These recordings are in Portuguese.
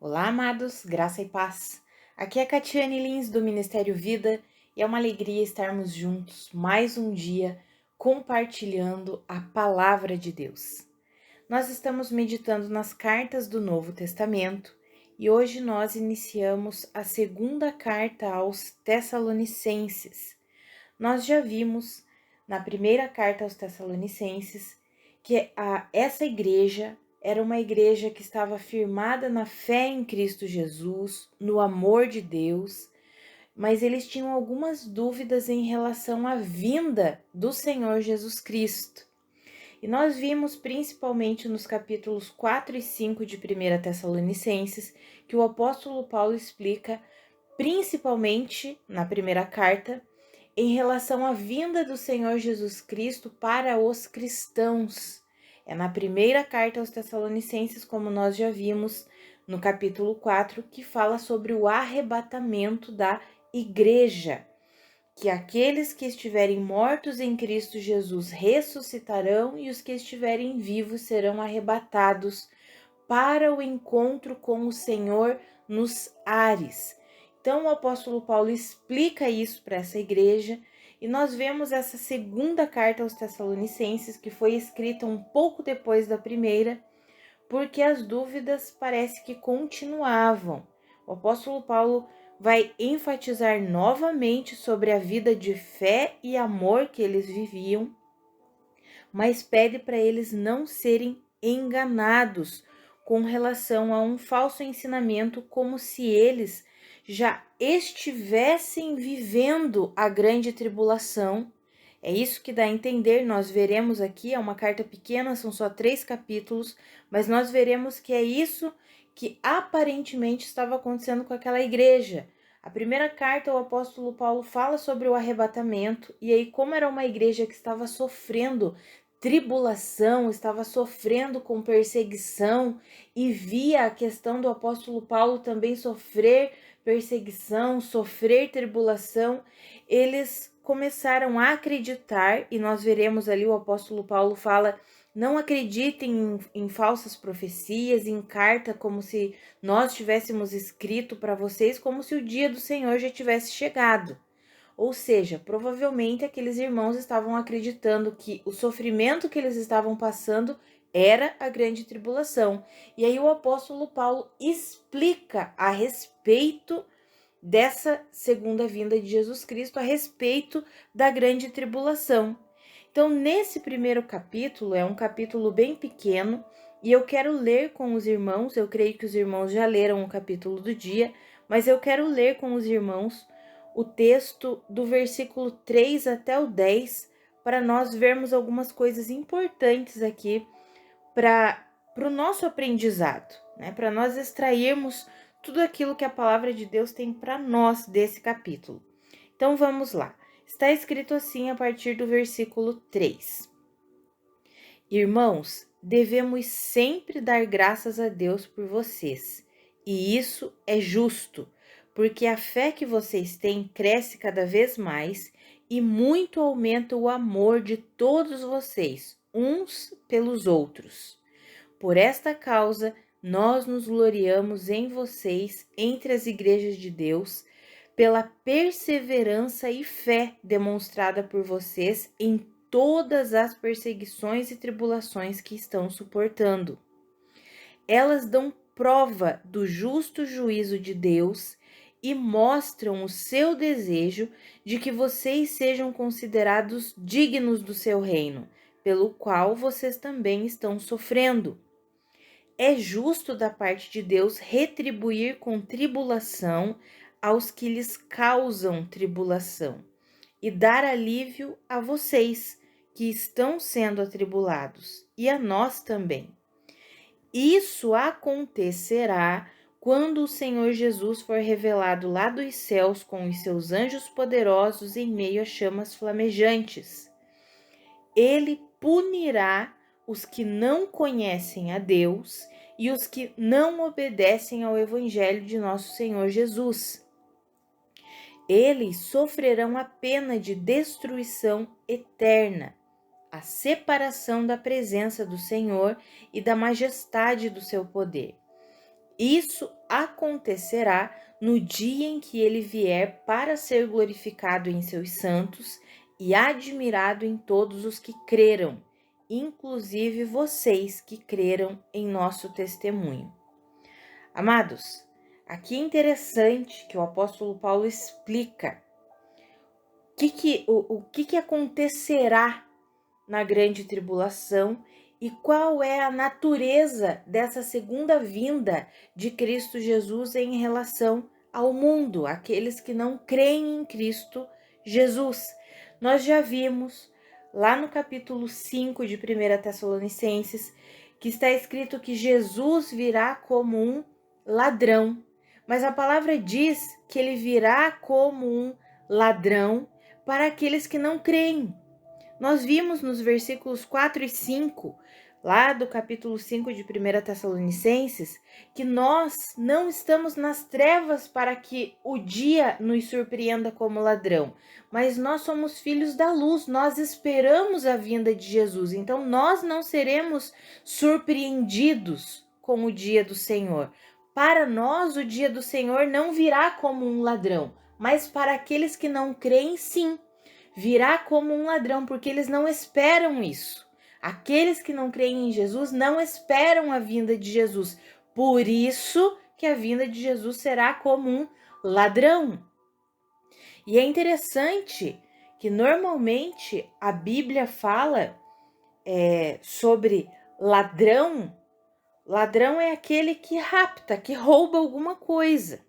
Olá, amados, graça e paz. Aqui é Catiane Lins do Ministério Vida e é uma alegria estarmos juntos mais um dia compartilhando a palavra de Deus. Nós estamos meditando nas cartas do Novo Testamento e hoje nós iniciamos a segunda carta aos Tessalonicenses. Nós já vimos na primeira carta aos Tessalonicenses que essa igreja era uma igreja que estava firmada na fé em Cristo Jesus, no amor de Deus, mas eles tinham algumas dúvidas em relação à vinda do Senhor Jesus Cristo. E nós vimos principalmente nos capítulos 4 e 5 de 1 Tessalonicenses que o apóstolo Paulo explica, principalmente na primeira carta, em relação à vinda do Senhor Jesus Cristo para os cristãos. É na primeira carta aos Tessalonicenses, como nós já vimos no capítulo 4, que fala sobre o arrebatamento da igreja, que aqueles que estiverem mortos em Cristo Jesus ressuscitarão e os que estiverem vivos serão arrebatados para o encontro com o Senhor nos ares. Então o apóstolo Paulo explica isso para essa igreja e nós vemos essa segunda carta aos Tessalonicenses, que foi escrita um pouco depois da primeira, porque as dúvidas parece que continuavam. O apóstolo Paulo vai enfatizar novamente sobre a vida de fé e amor que eles viviam, mas pede para eles não serem enganados com relação a um falso ensinamento, como se eles já estivessem vivendo a grande tribulação. É isso que dá a entender. Nós veremos aqui, é uma carta pequena, são só 3 capítulos, mas nós veremos que é isso que aparentemente estava acontecendo com aquela igreja. A primeira carta, o apóstolo Paulo fala sobre o arrebatamento, e aí, como era uma igreja que estava sofrendo tribulação, estava sofrendo com perseguição, e via a questão do apóstolo Paulo também sofrer perseguição, sofrer tribulação, eles começaram a acreditar, e nós veremos ali o apóstolo Paulo fala: não acreditem em falsas profecias, em carta como se nós tivéssemos escrito para vocês, como se o dia do Senhor já tivesse chegado. Ou seja, provavelmente aqueles irmãos estavam acreditando que o sofrimento que eles estavam passando era a grande tribulação. E aí o apóstolo Paulo explica a respeito dessa segunda vinda de Jesus Cristo, a respeito da grande tribulação. Então, nesse primeiro capítulo, é um capítulo bem pequeno, e eu quero ler com os irmãos, eu creio que os irmãos já leram o capítulo do dia, mas eu quero ler com os irmãos o texto do versículo 3 até o 10, para nós vermos algumas coisas importantes aqui para o nosso aprendizado, né? Para nós extrairmos tudo aquilo que a palavra de Deus tem para nós desse capítulo. Então vamos lá. Está escrito assim a partir do versículo 3. Irmãos, devemos sempre dar graças a Deus por vocês, e isso é justo, porque a fé que vocês têm cresce cada vez mais e muito aumenta o amor de todos vocês, uns pelos outros. Por esta causa, nós nos gloriamos em vocês entre as igrejas de Deus, pela perseverança e fé demonstrada por vocês em todas as perseguições e tribulações que estão suportando. Elas dão prova do justo juízo de Deus e mostram o seu desejo de que vocês sejam considerados dignos do seu reino, pelo qual vocês também estão sofrendo. É justo da parte de Deus retribuir com tribulação aos que lhes causam tribulação e dar alívio a vocês que estão sendo atribulados e a nós também. Isso acontecerá quando o Senhor Jesus for revelado lá dos céus com os seus anjos poderosos em meio a chamas flamejantes. Ele punirá os que não conhecem a Deus e os que não obedecem ao Evangelho de nosso Senhor Jesus. Eles sofrerão a pena de destruição eterna, a separação da presença do Senhor e da majestade do seu poder. Isso acontecerá no dia em que ele vier para ser glorificado em seus santos e admirado em todos os que creram, inclusive vocês que creram em nosso testemunho. Amados, aqui é interessante que o apóstolo Paulo explica o que acontecerá na grande tribulação e qual é a natureza dessa segunda vinda de Cristo Jesus em relação ao mundo, aqueles que não creem em Cristo Jesus. Nós já vimos lá no capítulo 5 de 1 Tessalonicenses que está escrito que Jesus virá como um ladrão, mas a palavra diz que ele virá como um ladrão para aqueles que não creem. Nós vimos nos versículos 4 e 5, lá do capítulo 5 de 1 Tessalonicenses, que nós não estamos nas trevas para que o dia nos surpreenda como ladrão, mas nós somos filhos da luz, nós esperamos a vinda de Jesus, então nós não seremos surpreendidos com o dia do Senhor. Para nós, o dia do Senhor não virá como um ladrão, mas para aqueles que não creem, sim, virá como um ladrão, porque eles não esperam isso. Aqueles que não creem em Jesus não esperam a vinda de Jesus. Por isso que a vinda de Jesus será como um ladrão. E é interessante que normalmente a Bíblia fala sobre ladrão. Ladrão é aquele que rapta, que rouba alguma coisa.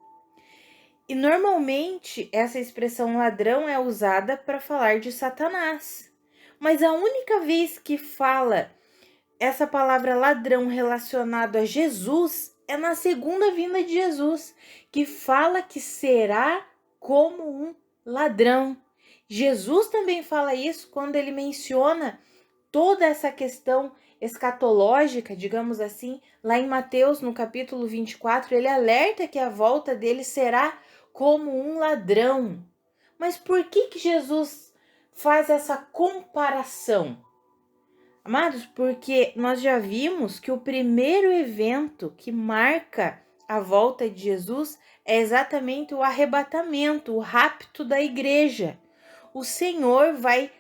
E normalmente essa expressão ladrão é usada para falar de Satanás. Mas a única vez que fala essa palavra ladrão relacionado a Jesus é na segunda vinda de Jesus, que fala que será como um ladrão. Jesus também fala isso quando ele menciona toda essa questão escatológica, digamos assim, lá em Mateus, no capítulo 24, ele alerta que a volta dele será como um ladrão. Mas por que Jesus faz essa comparação? Amados, porque nós já vimos que o primeiro evento que marca a volta de Jesus é exatamente o arrebatamento, o rapto da igreja. O Senhor vai,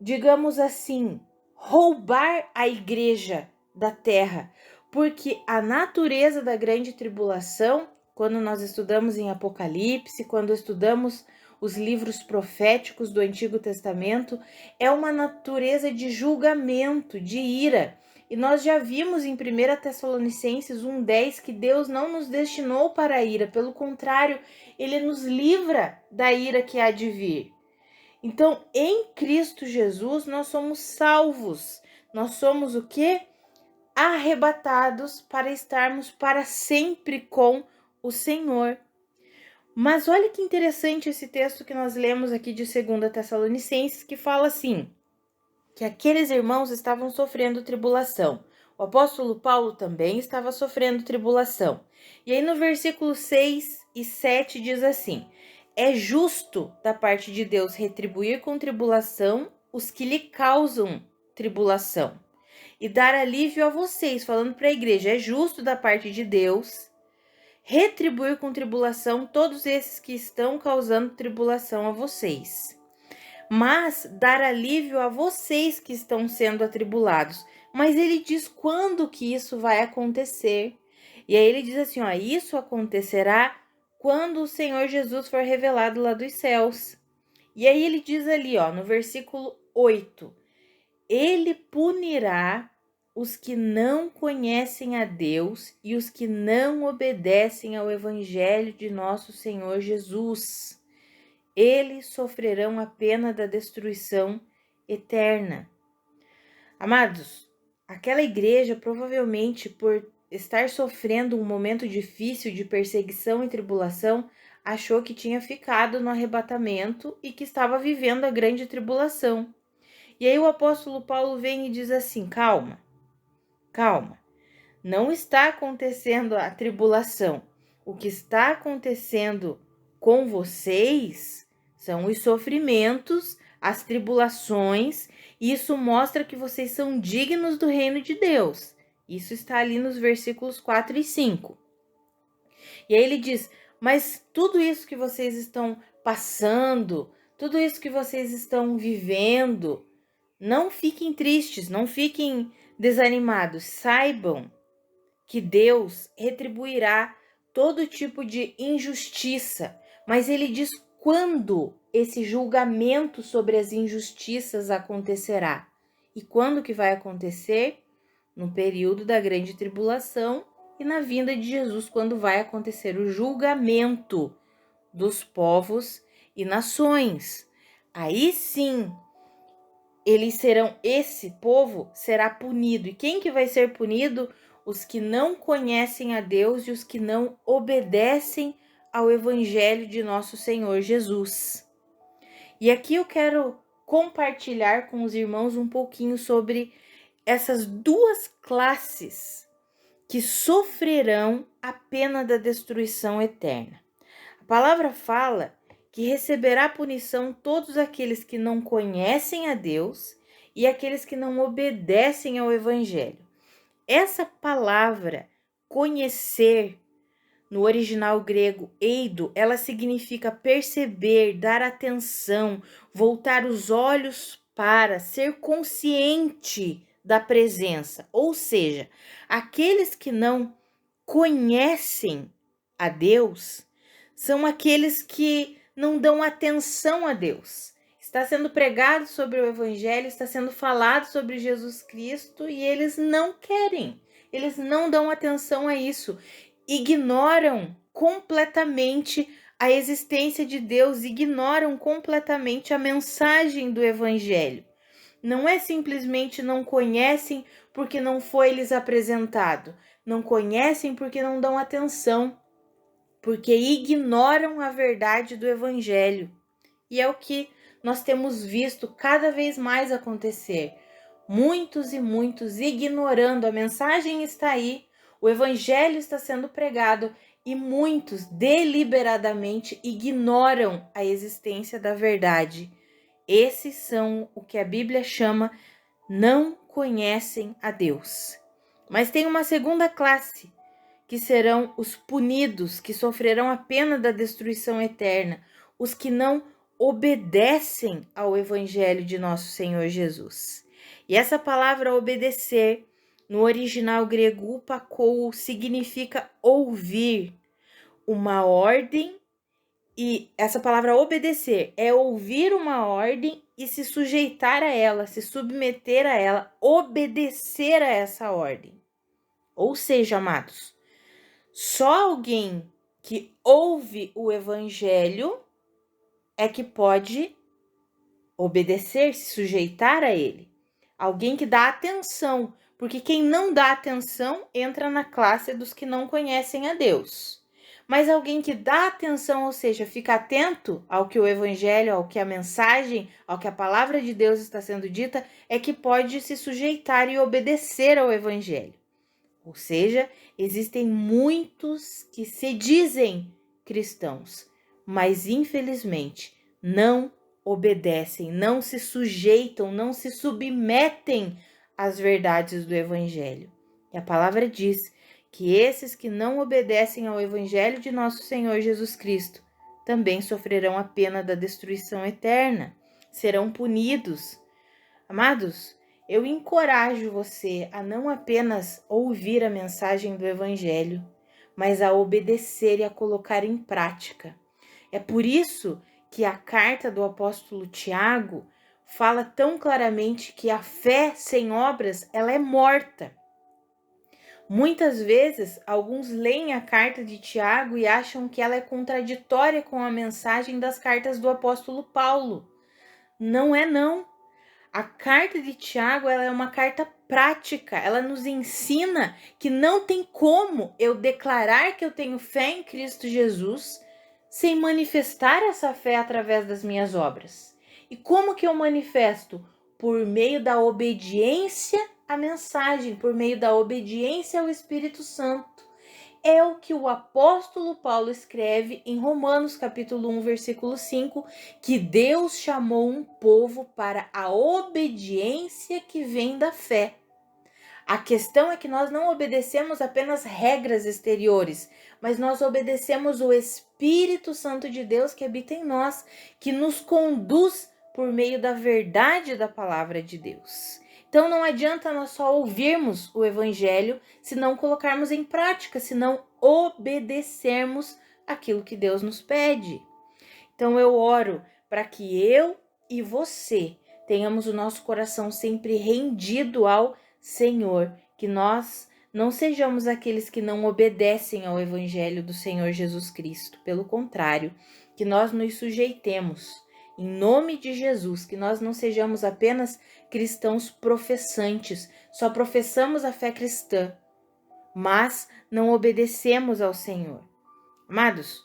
digamos assim, roubar a igreja da terra, porque a natureza da grande tribulação, quando nós estudamos em Apocalipse, quando estudamos os livros proféticos do Antigo Testamento, é uma natureza de julgamento, de ira. E nós já vimos em 1 Tessalonicenses 1,10 que Deus não nos destinou para a ira, pelo contrário, Ele nos livra da ira que há de vir. Então, em Cristo Jesus, nós somos salvos. Nós somos o quê? Arrebatados para estarmos para sempre com o Senhor. Mas olha que interessante esse texto que nós lemos aqui de 2 Tessalonicenses, que fala assim, que aqueles irmãos estavam sofrendo tribulação. O apóstolo Paulo também estava sofrendo tribulação. E aí no versículo 6 e 7 diz assim: é justo da parte de Deus retribuir com tribulação os que lhe causam tribulação e dar alívio a vocês, falando para a igreja, é justo da parte de Deus retribuir com tribulação todos esses que estão causando tribulação a vocês, mas dar alívio a vocês que estão sendo atribulados. Mas ele diz quando que isso vai acontecer. E aí ele diz assim, ó, isso acontecerá quando o Senhor Jesus for revelado lá dos céus. E aí ele diz ali, ó, no versículo 8, ele punirá os que não conhecem a Deus e os que não obedecem ao evangelho de nosso Senhor Jesus. Eles sofrerão a pena da destruição eterna. Amados, aquela igreja provavelmente por estar sofrendo um momento difícil de perseguição e tribulação, achou que tinha ficado no arrebatamento e que estava vivendo a grande tribulação. E aí o apóstolo Paulo vem e diz assim, calma, não está acontecendo a tribulação. O que está acontecendo com vocês são os sofrimentos, as tribulações, e isso mostra que vocês são dignos do reino de Deus. Isso está ali nos versículos 4 e 5. E aí ele diz: mas tudo isso que vocês estão passando, tudo isso que vocês estão vivendo, não fiquem tristes, não fiquem desanimados. Saibam que Deus retribuirá todo tipo de injustiça, mas ele diz quando esse julgamento sobre as injustiças acontecerá. E quando que vai acontecer? No período da grande tribulação e na vinda de Jesus, quando vai acontecer o julgamento dos povos e nações. Aí sim, esse povo será punido. E quem que vai ser punido? Os que não conhecem a Deus e os que não obedecem ao evangelho de nosso Senhor Jesus. E aqui eu quero compartilhar com os irmãos um pouquinho sobre essas duas classes que sofrerão a pena da destruição eterna. A palavra fala que receberá punição todos aqueles que não conhecem a Deus e aqueles que não obedecem ao evangelho. Essa palavra, conhecer, no original grego eido, ela significa perceber, dar atenção, voltar os olhos para, ser consciente da presença. Ou seja, aqueles que não conhecem a Deus são aqueles que não dão atenção a Deus. Está sendo pregado sobre o Evangelho, está sendo falado sobre Jesus Cristo e eles não querem, eles não dão atenção a isso, ignoram completamente a existência de Deus, ignoram completamente a mensagem do Evangelho. Não é simplesmente não conhecem porque não foi lhes apresentado, não conhecem porque não dão atenção, porque ignoram a verdade do Evangelho. E é o que nós temos visto cada vez mais acontecer. Muitos e muitos ignorando, a mensagem está aí, o Evangelho está sendo pregado e muitos deliberadamente ignoram a existência da verdade. Esses são o que a Bíblia chama não conhecem a Deus. Mas tem uma segunda classe, que serão os punidos, que sofrerão a pena da destruição eterna, os que não obedecem ao Evangelho de nosso Senhor Jesus. E essa palavra obedecer, no original grego upakou, significa ouvir uma ordem, e essa palavra obedecer é ouvir uma ordem e se sujeitar a ela, se submeter a ela, obedecer a essa ordem. Ou seja, amados, só alguém que ouve o Evangelho é que pode obedecer, se sujeitar a ele. Alguém que dá atenção, porque quem não dá atenção entra na classe dos que não conhecem a Deus. Mas alguém que dá atenção, ou seja, fica atento ao que o Evangelho, ao que a mensagem, ao que a palavra de Deus está sendo dita, é que pode se sujeitar e obedecer ao Evangelho. Ou seja, existem muitos que se dizem cristãos, mas infelizmente não obedecem, não se sujeitam, não se submetem às verdades do Evangelho. E a palavra diz que esses que não obedecem ao Evangelho de nosso Senhor Jesus Cristo também sofrerão a pena da destruição eterna, serão punidos. Amados, eu encorajo você a não apenas ouvir a mensagem do Evangelho, mas a obedecer e a colocar em prática. É por isso que a carta do apóstolo Tiago fala tão claramente que a fé sem obras, ela é morta. Muitas vezes, alguns leem a carta de Tiago e acham que ela é contraditória com a mensagem das cartas do apóstolo Paulo. Não é não. A carta de Tiago, ela é uma carta prática, ela nos ensina que não tem como eu declarar que eu tenho fé em Cristo Jesus sem manifestar essa fé através das minhas obras. E como que eu manifesto? Por meio da obediência à mensagem, por meio da obediência ao Espírito Santo. É o que o apóstolo Paulo escreve em Romanos capítulo 1, versículo 5, que Deus chamou um povo para a obediência que vem da fé. A questão é que nós não obedecemos apenas regras exteriores, mas nós obedecemos o Espírito Santo de Deus que habita em nós, que nos conduz por meio da verdade da palavra de Deus. Então não adianta nós só ouvirmos o Evangelho se não colocarmos em prática, se não obedecermos aquilo que Deus nos pede. Então eu oro para que eu e você tenhamos o nosso coração sempre rendido ao Senhor, que nós não sejamos aqueles que não obedecem ao Evangelho do Senhor Jesus Cristo. Pelo contrário, que nós nos sujeitemos, em nome de Jesus, que nós não sejamos apenas cristãos professantes, só professamos a fé cristã, mas não obedecemos ao Senhor. Amados,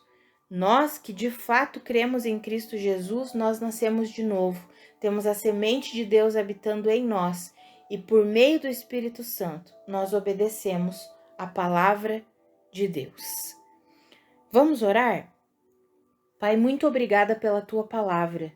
nós que de fato cremos em Cristo Jesus, nós nascemos de novo, temos a semente de Deus habitando em nós e por meio do Espírito Santo nós obedecemos a palavra de Deus. Vamos orar? Pai, muito obrigada pela tua palavra,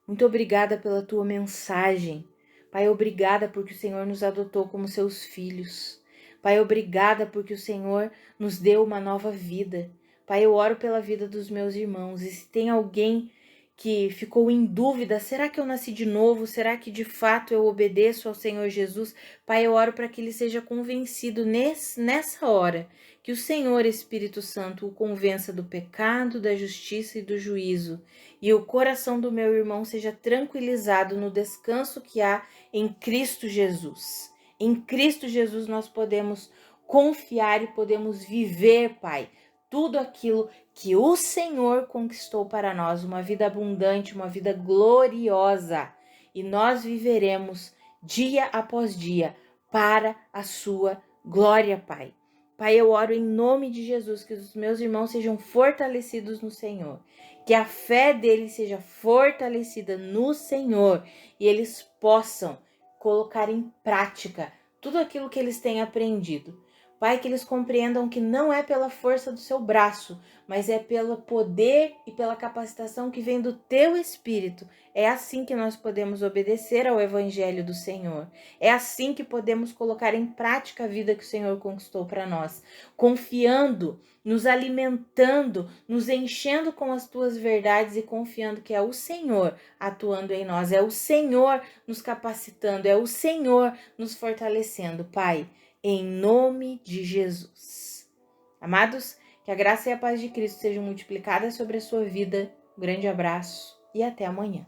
muito obrigada pela tua mensagem. Pai, obrigada porque o Senhor nos adotou como seus filhos. Pai, obrigada porque o Senhor nos deu uma nova vida. Pai, eu oro pela vida dos meus irmãos, e se tem alguém que ficou em dúvida, será que eu nasci de novo? Será que de fato eu obedeço ao Senhor Jesus? Pai, eu oro para que ele seja convencido nessa hora, que o Senhor Espírito Santo o convença do pecado, da justiça e do juízo, e o coração do meu irmão seja tranquilizado no descanso que há em Cristo Jesus. Em Cristo Jesus nós podemos confiar e podemos viver, Pai, tudo aquilo que o Senhor conquistou para nós, uma vida abundante, uma vida gloriosa, e nós viveremos dia após dia para a sua glória, Pai. Pai, eu oro em nome de Jesus que os meus irmãos sejam fortalecidos no Senhor, que a fé deles seja fortalecida no Senhor e eles possam colocar em prática tudo aquilo que eles têm aprendido. Pai, que eles compreendam que não é pela força do seu braço, mas é pelo poder e pela capacitação que vem do teu Espírito. É assim que nós podemos obedecer ao Evangelho do Senhor. É assim que podemos colocar em prática a vida que o Senhor conquistou para nós, confiando, nos alimentando, nos enchendo com as tuas verdades e confiando que é o Senhor atuando em nós, é o Senhor nos capacitando, é o Senhor nos fortalecendo, Pai, em nome de Jesus. Amados, que a graça e a paz de Cristo sejam multiplicadas sobre a sua vida. Um grande abraço e até amanhã.